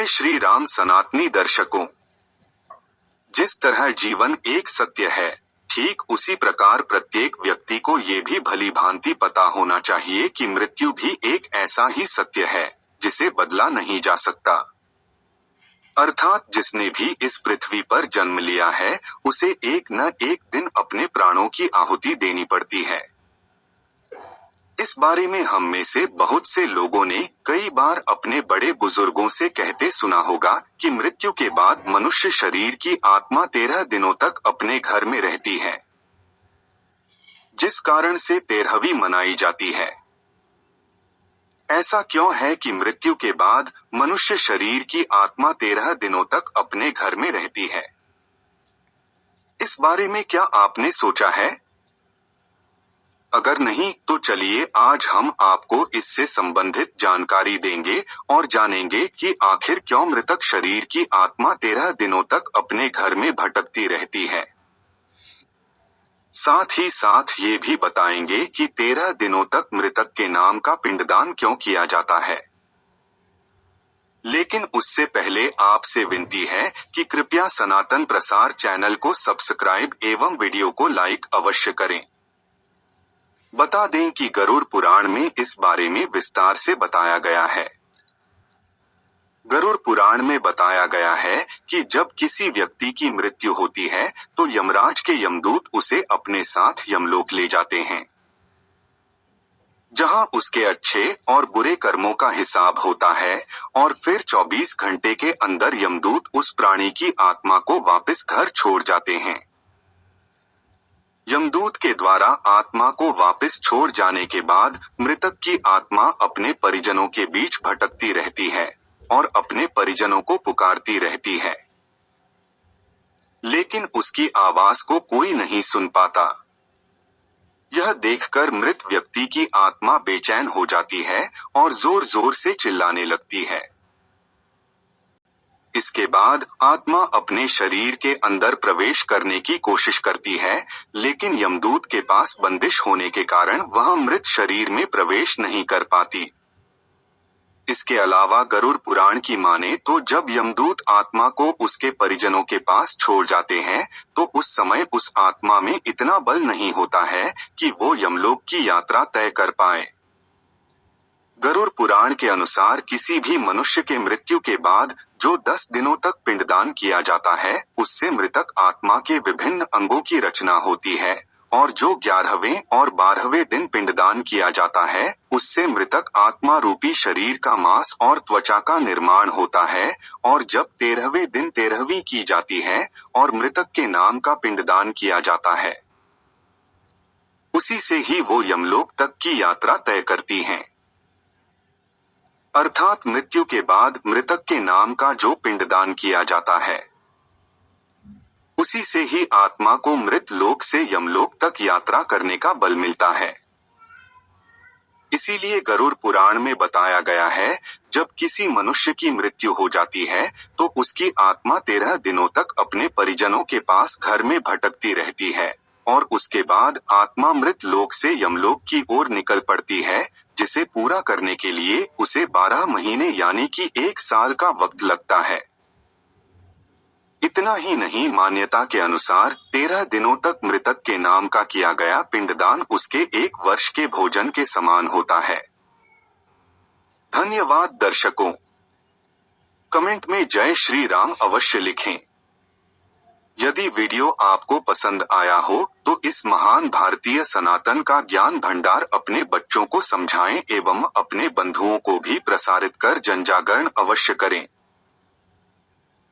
श्री राम। सनातनी दर्शकों, जिस तरह जीवन एक सत्य है, ठीक उसी प्रकार प्रत्येक व्यक्ति को ये भी भली भांति पता होना चाहिए कि मृत्यु भी एक ऐसा ही सत्य है जिसे बदला नहीं जा सकता। अर्थात जिसने भी इस पृथ्वी पर जन्म लिया है, उसे एक न एक दिन अपने प्राणों की आहुति देनी पड़ती है। इस बारे में हम में से बहुत से लोगों ने कई बार अपने बड़े बुजुर्गों से कहते सुना होगा कि मृत्यु के बाद मनुष्य शरीर की आत्मा 13 दिनों तक अपने घर में रहती है, जिस कारण से 13वीं मनाई जाती है। ऐसा क्यों है कि मृत्यु के बाद मनुष्य शरीर की आत्मा 13 दिनों तक अपने घर में रहती है? इस बारे में क्या आपने सोचा है? अगर नहीं तो चलिए आज हम आपको इससे संबंधित जानकारी देंगे और जानेंगे कि आखिर क्यों मृतक शरीर की आत्मा 13 दिनों तक अपने घर में भटकती रहती है। साथ ही साथ ये भी बताएंगे कि 13 दिनों तक मृतक के नाम का पिंडदान क्यों किया जाता है। लेकिन उससे पहले आपसे विनती है कि कृपया सनातन प्रसार चैनल को सब्सक्राइब एवं वीडियो को लाइक अवश्य करें। बता दें कि गरुड़ पुराण में इस बारे में विस्तार से बताया गया है। गरुड़ पुराण में बताया गया है कि जब किसी व्यक्ति की मृत्यु होती है तो यमराज के यमदूत उसे अपने साथ यमलोक ले जाते हैं, जहां उसके अच्छे और बुरे कर्मों का हिसाब होता है और फिर 24 घंटे के अंदर यमदूत उस प्राणी की आत्मा को वापस घर छोड़ जाते हैं। यमदूत के द्वारा आत्मा को वापस छोड़ जाने के बाद मृतक की आत्मा अपने परिजनों के बीच भटकती रहती है और अपने परिजनों को पुकारती रहती है, लेकिन उसकी आवाज को कोई नहीं सुन पाता। यह देखकर मृत व्यक्ति की आत्मा बेचैन हो जाती है और जोर जोर से चिल्लाने लगती है। इसके बाद आत्मा अपने शरीर के अंदर प्रवेश करने की कोशिश करती है, लेकिन यमदूत के पास बंदिश होने के कारण वह मृत शरीर में प्रवेश नहीं कर पाती। इसके अलावा गरुड़ पुराण की माने तो जब यमदूत आत्मा को उसके परिजनों के पास छोड़ जाते हैं तो उस समय उस आत्मा में इतना बल नहीं होता है कि वो यमलोक की यात्रा तय कर पाए। गरुड़ पुराण के अनुसार किसी भी मनुष्य के मृत्यु के बाद जो 10 दिनों तक पिंडदान किया जाता है, उससे मृतक आत्मा के विभिन्न अंगों की रचना होती है और जो 11वें और 12वें दिन पिंडदान किया जाता है, उससे मृतक आत्मा रूपी शरीर का मांस और त्वचा का निर्माण होता है और जब 13वें दिन 13वीं की जाती है और मृतक के नाम का पिंडदान किया जाता है, उसी से ही वो यमलोक तक की यात्रा तय करती हैं। अर्थात मृत्यु के बाद मृतक के नाम का जो पिंडदान किया जाता है, उसी से ही आत्मा को मृत लोक से यमलोक तक यात्रा करने का बल मिलता है। इसीलिए गरुड़ पुराण में बताया गया है, जब किसी मनुष्य की मृत्यु हो जाती है तो उसकी आत्मा 13 दिनों तक अपने परिजनों के पास घर में भटकती रहती है और उसके बाद आत्मा मृत लोक से यमलोक की ओर निकल पड़ती है, जिसे पूरा करने के लिए उसे 12 महीने यानी कि 1 साल का वक्त लगता है। इतना ही नहीं, मान्यता के अनुसार 13 दिनों तक मृतक के नाम का किया गया पिंडदान उसके 1 वर्ष के भोजन के समान होता है। धन्यवाद दर्शकों। कमेंट में जय श्री राम अवश्य लिखें। यदि वीडियो आपको पसंद आया हो तो इस महान भारतीय सनातन का ज्ञान भंडार अपने बच्चों को समझाएं एवं अपने बंधुओं को भी प्रसारित कर जनजागरण अवश्य करें।